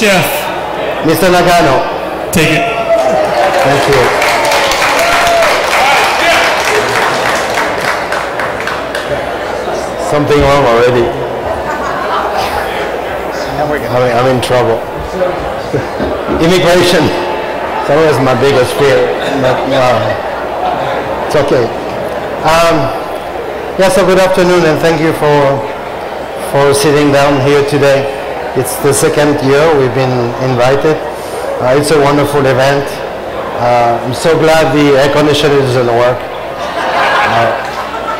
Chef. Mr. Nagano. Take it. Thank you. Something wrong already. I'm in trouble. Immigration. It's always my biggest fear. But, it's okay. Yes, so good afternoon, and thank you for sitting down here today. It's the second year we've been invited. It's a wonderful event. I'm so glad the air conditioner doesn't work.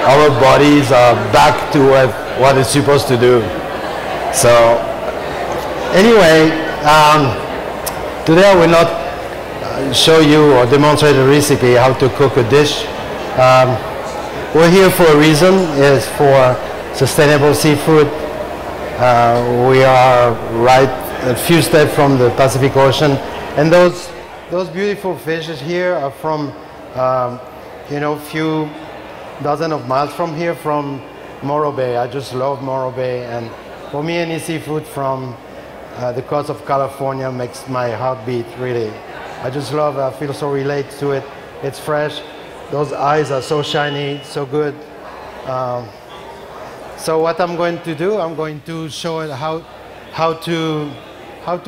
Our bodies are back to what it's supposed to do. So anyway, today I will not show you or demonstrate a recipe how to cook a dish. We're here for a reason. It's for sustainable seafood. We are right a few steps from the Pacific Ocean, and those beautiful fishes here are from few dozen of miles from here, from Morro Bay. I just love Morro Bay, and for me, any seafood from the coast of California makes my heart beat, really. I just love, I feel so related to it. It's fresh. Those eyes are so shiny, so good. So what I'm going to do, I'm going to show it how to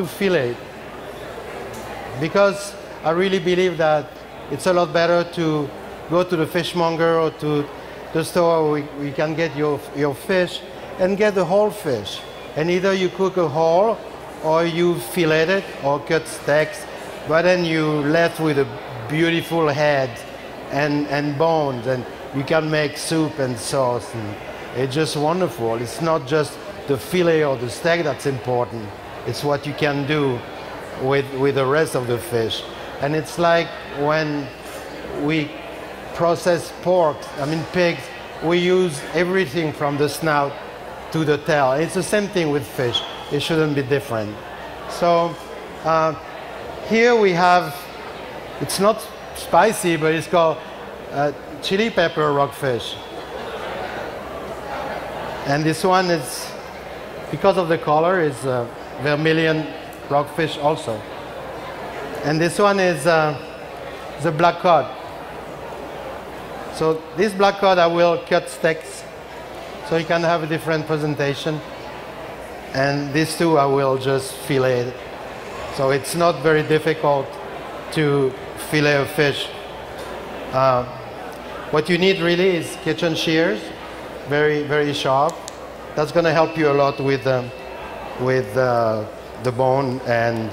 fillet. Because I really believe that it's a lot better to go to the fishmonger or to the store where we can get your fish and get the whole fish. And either you cook a whole or you fillet it or cut steaks, but then you're left with a beautiful head and bones, and you can make soup and sauce. And it's just wonderful. It's not just the fillet or the steak that's important. It's what you can do with the rest of the fish. And it's like when we process pork, pigs, we use everything from the snout to the tail. It's the same thing with fish. It shouldn't be different. So here we have, it's not spicy, but it's called chili pepper rockfish. And this one is, because of the color, is vermilion rockfish also. And this one is the black cod. So this black cod I will cut steaks so you can have a different presentation. And these two I will just fillet. So it's not very difficult to fillet a fish. What you need really is kitchen shears, very, very sharp. That's going to help you a lot with the bone, and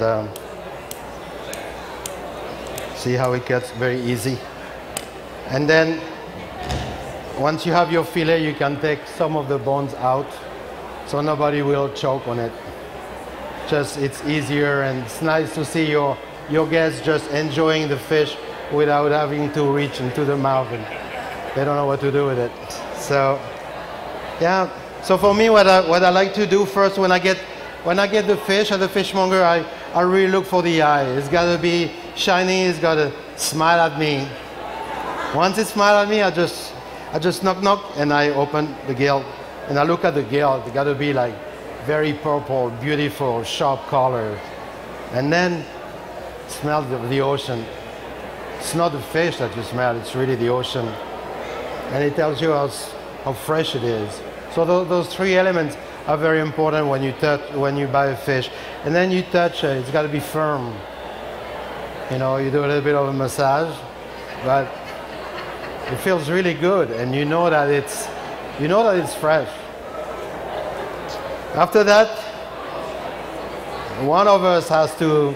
see how it gets very easy. And then once you have your fillet, you can take some of the bones out so nobody will choke on it. Just, it's easier, and it's nice to see your guests just enjoying the fish without having to reach into the mouth and they don't know what to do with it. So yeah, so for me, what I like to do first, when I get the fish at the fishmonger, I really look for the eye. It's got to be shiny. It's got to smile at me. Once it smiles at me, I just knock, and I open the gill, and I look at the gill. It got to be like very purple, beautiful, sharp color, and then smell the ocean. It's not the fish that you smell; it's really the ocean, and it tells you how fresh it is. So those three elements are very important when you buy a fish. And then you touch it. It's got to be firm. You know, you do a little bit of a massage, but it feels really good, and you know that it's fresh. After that, one of us has to.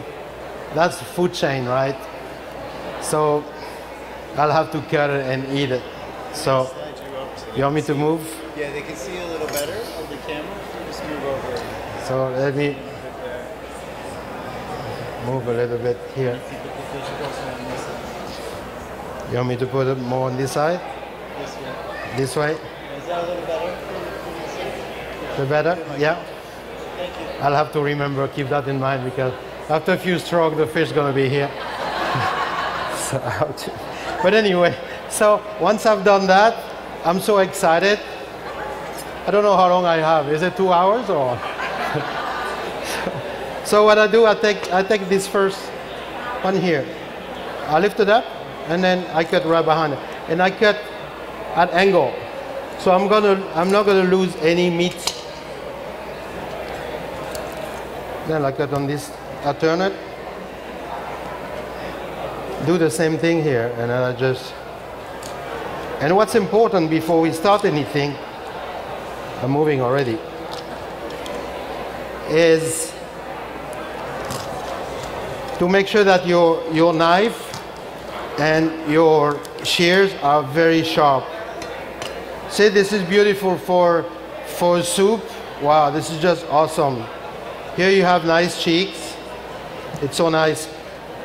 That's the food chain, right? So I'll have to cut it and eat it. So you want me to move? Yeah, they can see a little better on the camera. Just move over. So let me move a little bit here. You want me to put it more on this side? This way. This way? Is that a little better? The better? Yeah. Thank you. I'll have to remember, keep that in mind, because after a few strokes, the fish is going to be here. So, but anyway, so once I've done that, I'm so excited. I don't know how long I have. Is it 2 hours or? So what I do, I take this first one here. I lift it up, and then I cut right behind it, and I cut at angle. So I'm not gonna lose any meat. Then I cut on this. I turn it. Do the same thing here, and then I just. And what's important before we start anything, I'm moving already, is to make sure that your knife and your shears are very sharp. See, this is beautiful for soup. Wow, this is just awesome. Here you have nice cheeks. It's so nice.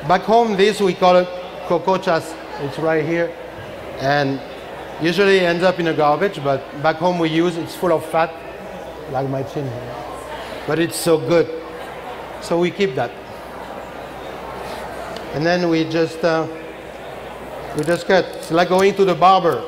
Back home, this we call it cocochas. It's right here, and usually it ends up in a garbage, but back home we use it's full of fat, like my chin here. But it's so good, so we keep that. And then we just cut. It's like going to the barber.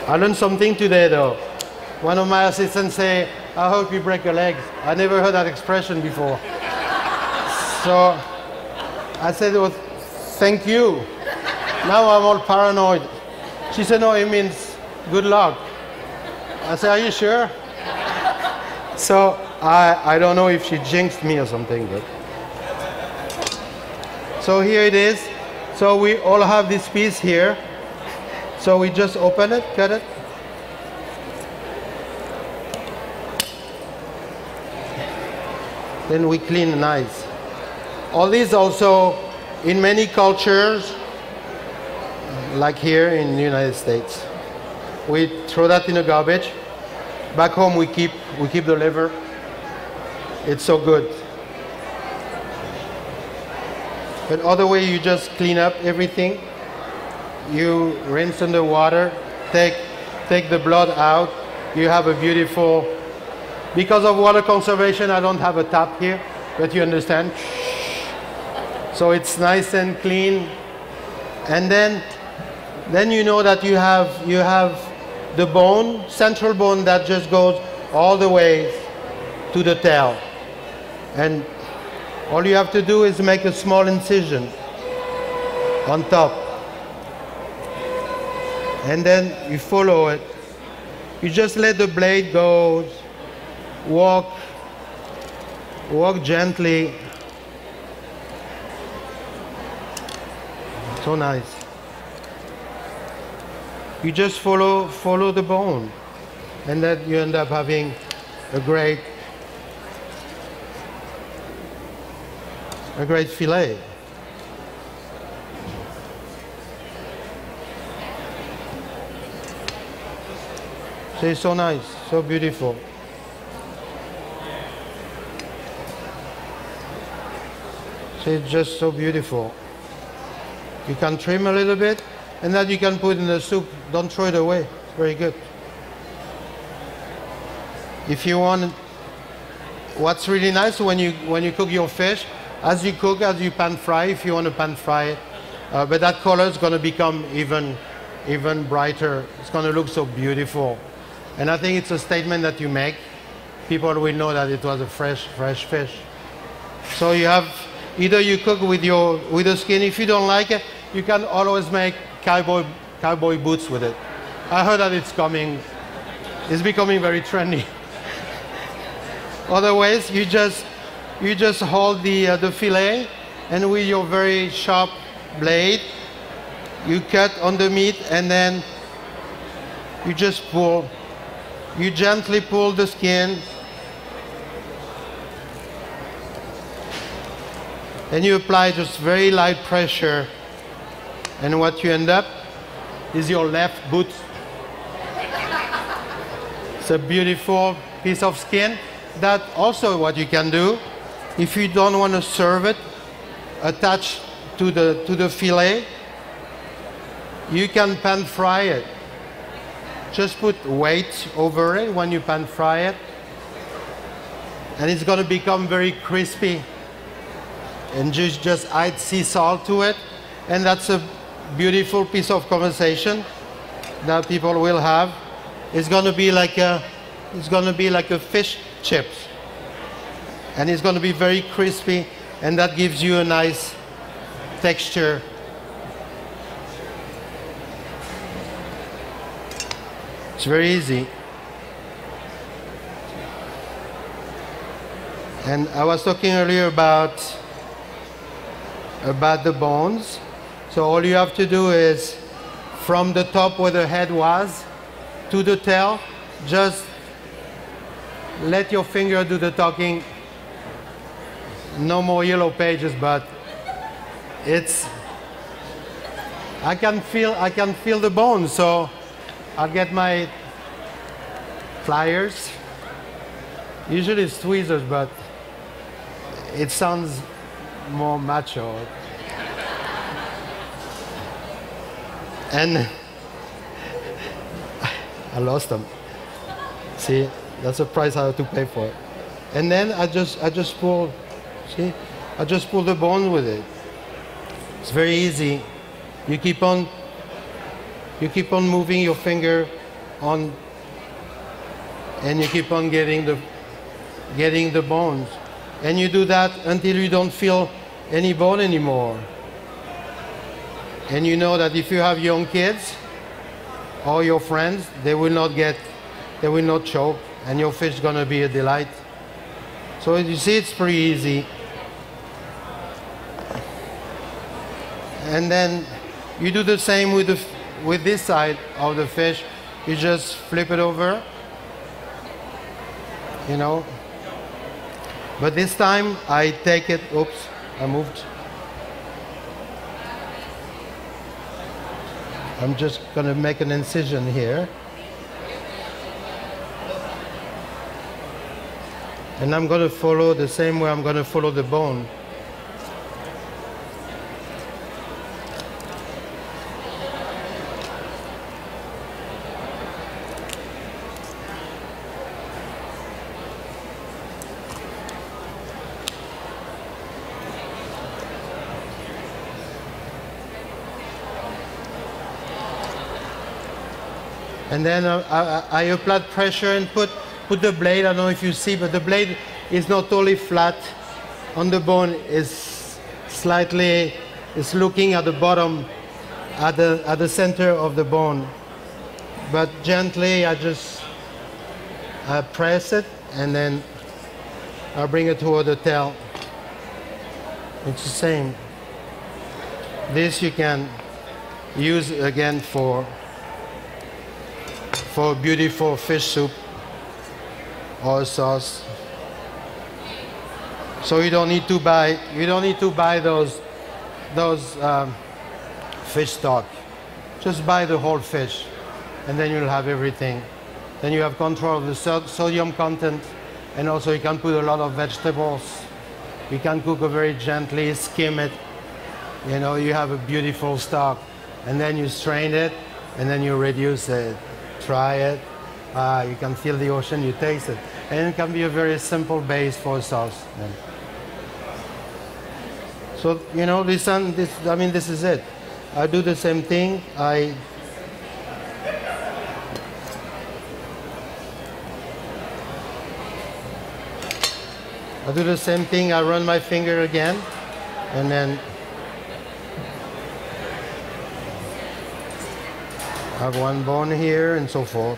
I learned something today though. One of my assistants say, I hope you break your legs. I never heard that expression before. So I said, well, thank you. Now I'm all paranoid. She said, no, it means good luck. I said, are you sure? So I don't know if she jinxed me or something, but. So here it is. So we all have this piece here. So we just open it, cut it. Then we clean nice. All these also, in many cultures, like here in the United States, we throw that in the garbage. Back home we keep the liver. It's so good. But other way, you just clean up everything. You rinse in the water, take the blood out. You have a beautiful, because of water conservation, I don't have a tap here, but you understand. So it's nice and clean. And then you know that you have the bone, central bone that just goes all the way to the tail. And all you have to do is make a small incision on top. And then you follow it. You just let the blade go, walk gently. So nice. You just follow the bone, and then you end up having a great fillet. So it's so nice, so beautiful. So it's just so beautiful. You can trim a little bit, and then you can put in the soup. Don't throw it away. It's very good. If you want, what's really nice when you cook your fish, as you pan fry, if you want to pan fry it, but that color is going to become even brighter. It's going to look so beautiful. And I think it's a statement that you make. People will know that it was a fresh fish. So you have, either you cook with the skin. If you don't like it, you can always make cowboy boots with it. I heard that it's becoming very trendy. Otherwise, you just hold the fillet, and with your very sharp blade, you cut on the meat, and then you just pull. You gently pull the skin, and you apply just very light pressure, and what you end up is your left boot. It's a beautiful piece of skin. That also what you can do, if you don't want to serve it attached to the fillet, you can pan fry it. Just put weight over it when you pan fry it, and it's going to become very crispy. and just add sea salt to it, and that's a beautiful piece of conversation that people will have. It's going to be like a fish chips, and it's going to be very crispy, and that gives you a nice texture. It's very easy. And I was talking earlier about the bones. So all you have to do is from the top where the head was to the tail, just let your finger do the talking. No more yellow pages, but it's, I can feel the bones. So I'll get my pliers. Usually it's tweezers, but it sounds more macho. And I lost them. See, that's the price I have to pay for it. And then I just pull, see, I just pull the bone with it. It's very easy. You keep on moving your finger on, and you keep on getting the bones. And you do that until you don't feel any bone anymore. And you know that if you have young kids or your friends, they will not choke, and your fish is going to be a delight. So you see, it's pretty easy. And then you do the same with this side of the fish. You just flip it over, you know. But this time I take it, oops, I moved. I'm just going to make an incision here. And I'm going to follow the same way I'm going to follow the bone. And then I apply pressure and put the blade, I don't know if you see, but the blade is not totally flat on the bone, is slightly, it's looking at the bottom, at the center of the bone. But gently I just press it, and then I bring it toward the tail. It's the same. This you can use again for a beautiful fish soup or sauce. So you don't need to buy those fish stock. Just buy the whole fish, and then you'll have everything. Then you have control of the sodium content, and also you can put a lot of vegetables. You can cook it very gently, skim it. You know, you have a beautiful stock, and then you strain it, and then you reduce it. Try it. You can feel the ocean, you taste it. And it can be a very simple base for a sauce. So, you know, this is it. I do the same thing. I do the same thing. I run my finger again, and then have one bone here and so forth.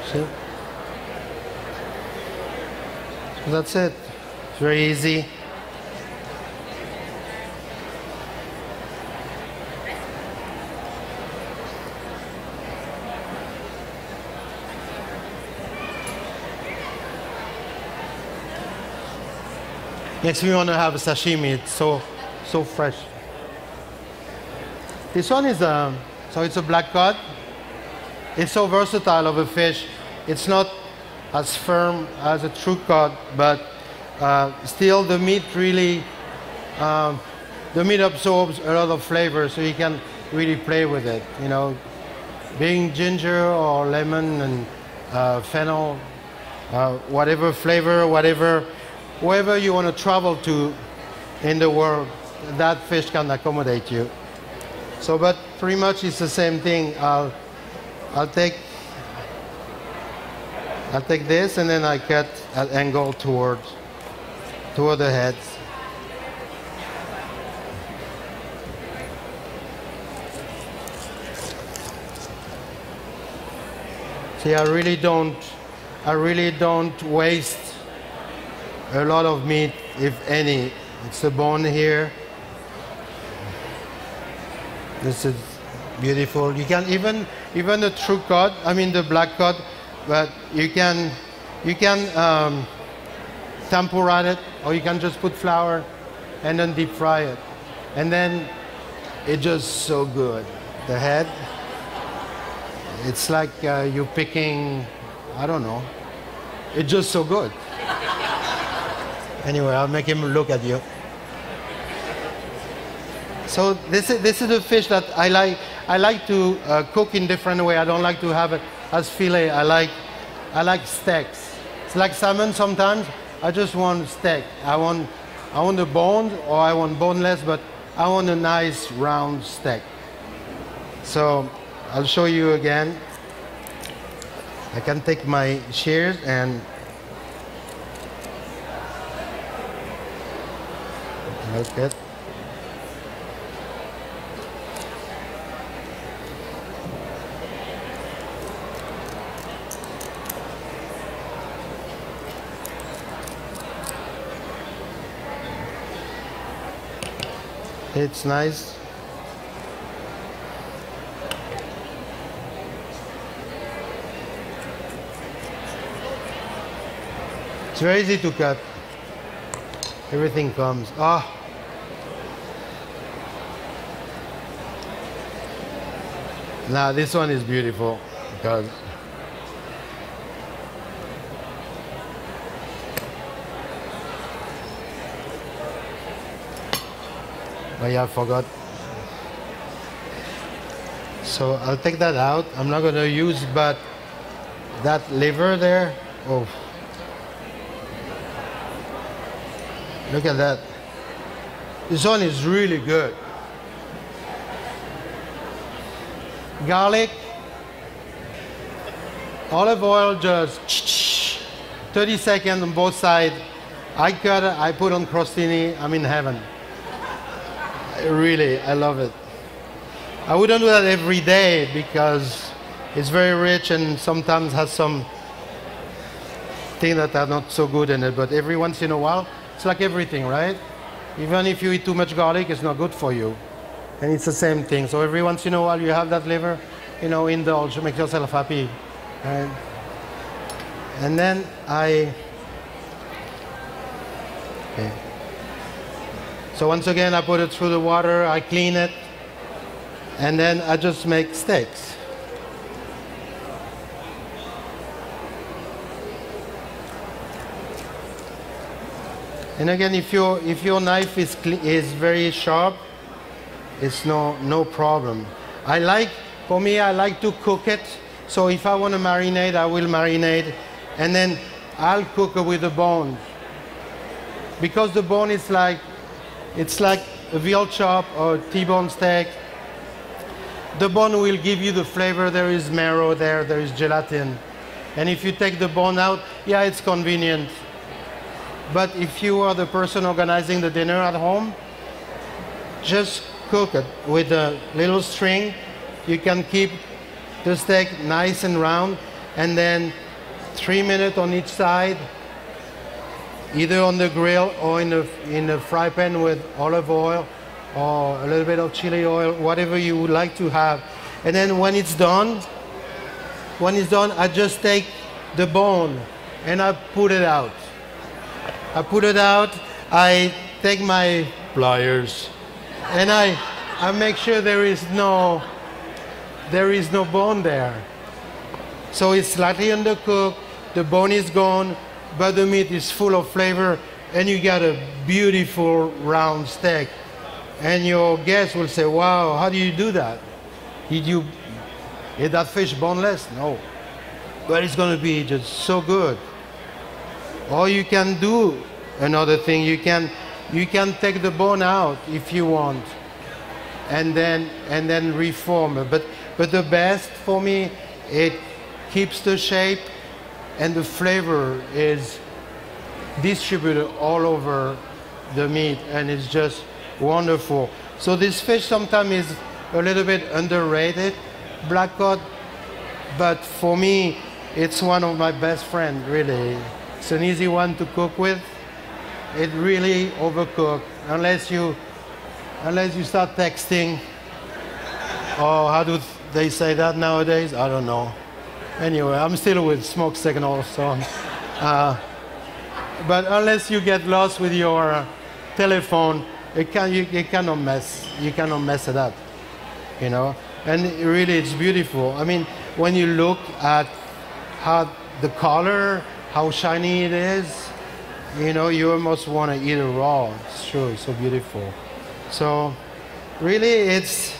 See? So that's it. It's very easy. Next we want to have a sashimi. It's so fresh. This one is so it's a black cod. It's so versatile of a fish. It's not as firm as a true cod, but still the meat really, the meat absorbs a lot of flavor, so you can really play with it. You know, being ginger or lemon and fennel, whatever flavor, wherever you want to travel to in the world, that fish can accommodate you. So, but pretty much it's the same thing. I'll take this and then I cut at angle toward the heads. See, I really don't waste a lot of meat, if any. It's the bone here. This is beautiful. You can even the true cod, I mean the black cod, but you can tempura it, or you can just put flour and then deep fry it, and then it's just so good. The head, it's like you're picking, I don't know. It's just so good. Anyway, I'll make him look at you. So this is the fish that I like. I like to cook in different way. I don't like to have it as fillet. I like steaks. It's like salmon sometimes. I just want steak. I want the bones, or I want boneless, but I want a nice round steak. So I'll show you again. I can take my shears and look it. It's nice. It's very easy to cut. Everything comes. Ah. Now this one is beautiful because oh yeah, I forgot. So I'll take that out. I'm not going to use, but that liver there, oh, look at that. This one is really good. Garlic, olive oil, just 30 seconds on both sides. I cut it, I put on crostini, I'm in heaven. Really, I love it. I wouldn't do that every day because it's very rich and sometimes has some things that are not so good in it, but every once in a while, it's like everything, right? Even if you eat too much garlic, it's not good for you. And it's the same thing. So every once in a while you have that liver, you know, indulge, make yourself happy. Right? And then okay. So once again, I put it through the water, I clean it, and then I just make steaks. And again, if your knife is very sharp, it's no problem. For me, I like to cook it. So if I want to marinate, I will marinate, and then I'll cook it with the bone. Because the bone is it's like a veal chop or a T-bone steak. The bone will give you the flavor. There is marrow there is gelatin. And if you take the bone out, yeah, it's convenient. But if you are the person organizing the dinner at home, just cook it with a little string. You can keep the steak nice and round, and then 3 minutes on each side, either on the grill or in the fry pan with olive oil or a little bit of chili oil, whatever you would like to have. And then when it's done, I just take the bone and I put it out. I take my pliers and I make sure there is no bone there. So it's slightly undercooked, the bone is gone, but the meat is full of flavor, and you got a beautiful round steak. And your guests will say, wow, how do you do that? Did you eat that fish boneless? No. But it's going to be just so good. Or you can do another thing. You can take the bone out if you want, and then reform it. But the best for me, it keeps the shape, and the flavor is distributed all over the meat, and it's just wonderful. So this fish sometimes is a little bit underrated, black cod, but for me, it's one of my best friends, really. It's an easy one to cook with. It really overcooked, unless you start texting. Oh, how do they say that nowadays? I don't know. Anyway, I'm still with smoke signal, so. But unless you get lost with your telephone, you cannot mess it up, you know. And really, it's beautiful. I mean, when you look at how the color, how shiny it is, you know, you almost want to eat it raw. It's true, it's so beautiful. So, really, it's,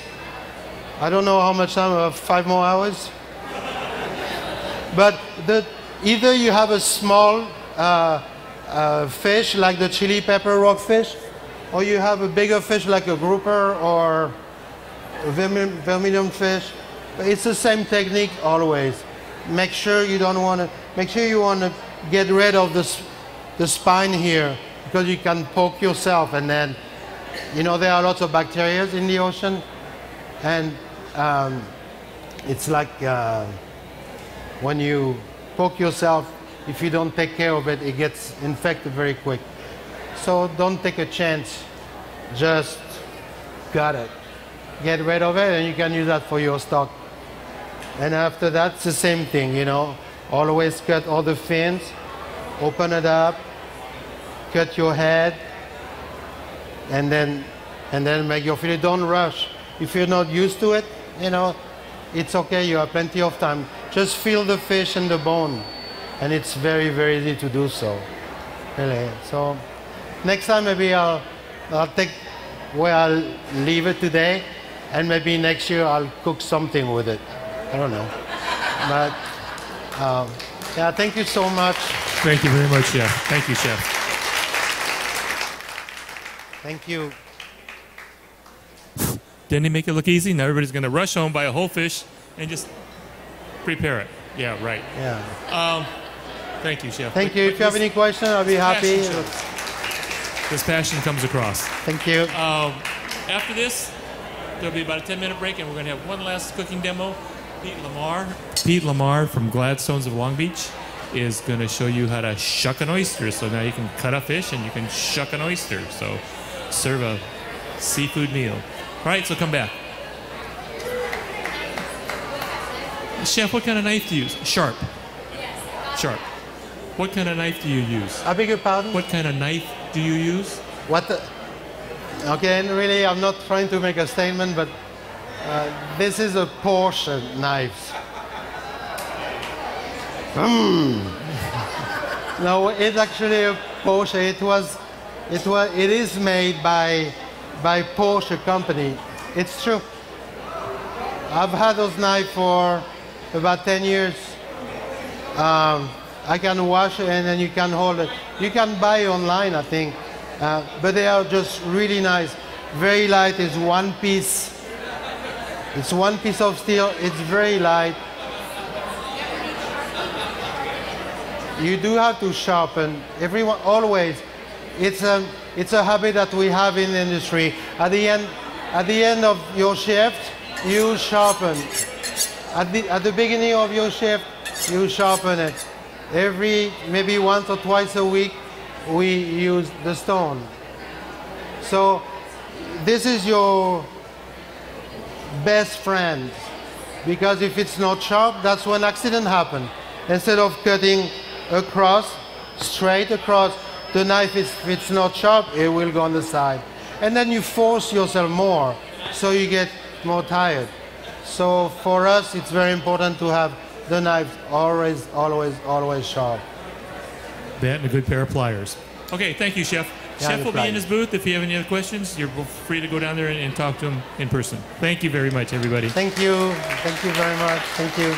I don't know how much time, 5 more hours. But either you have a small fish like the chili pepper rockfish, or you have a bigger fish like a grouper or a vermilion fish. It's the same technique always. Make sure you want to get rid of the spine here, because you can poke yourself, and then, you know, there are lots of bacteria in the ocean, and it's like when you poke yourself, if you don't take care of it, it gets infected very quick. So don't take a chance. Just cut it. Get rid of it, and you can use that for your stock. And after that, it's the same thing, you know. Always cut all the fins, open it up, cut your head, and then make your fillet. Don't rush. If you're not used to it, you know, it's okay. You have plenty of time. Just feel the fish and the bone, and it's very, very easy to do so. Really. So next time maybe I'll take where I'll leave it today, and maybe next year I'll cook something with it. I don't know. But yeah, thank you so much. Thank you very much, Chef. Thank you, Chef. Thank you. Didn't he make it look easy? Now everybody's going to rush home, buy a whole fish, and just prepare it. Yeah, right. Yeah. Thank you, Chef. Thank you. If you have any questions, I'll be happy. This passion comes across. Thank you. After this, there'll be about a 10-minute break, and we're going to have one last cooking demo. Pete Lamar from Gladstones of Long Beach is going to show you how to shuck an oyster. So now you can cut a fish and you can shuck an oyster. So serve a seafood meal. All right, so come back. Chef, what kind of knife do you use? Sharp. Sharp. What kind of knife do you use? I beg your pardon? What kind of knife do you use? Okay, and really, I'm not trying to make a statement, but this is a Porsche knife. No, it's actually a Porsche. It is made by Porsche company. It's true. I've had those knives for about 10 years. I can wash it, and then you can hold it. You can buy online, I think, but they are just really nice. Very light. It's one piece. It's one piece of steel. It's very light. You do have to sharpen. Everyone always. It's a habit that we have in the industry. At the end of your shift, you sharpen. At the beginning of your shift, you sharpen it. Maybe once or twice a week, we use the stone. So this is your best friend, because if it's not sharp, that's when accident happen. Instead of cutting across, straight across, the knife, if it's not sharp, it will go on the side. And then you force yourself more, so you get more tired. So for us, it's very important to have the knife always, always, always sharp. That and a good pair of pliers. Okay, thank you, Chef. Yeah, Chef will be in his booth. If you have any other questions, you're free to go down there and talk to him in person. Thank you very much, everybody. Thank you. Thank you very much. Thank you.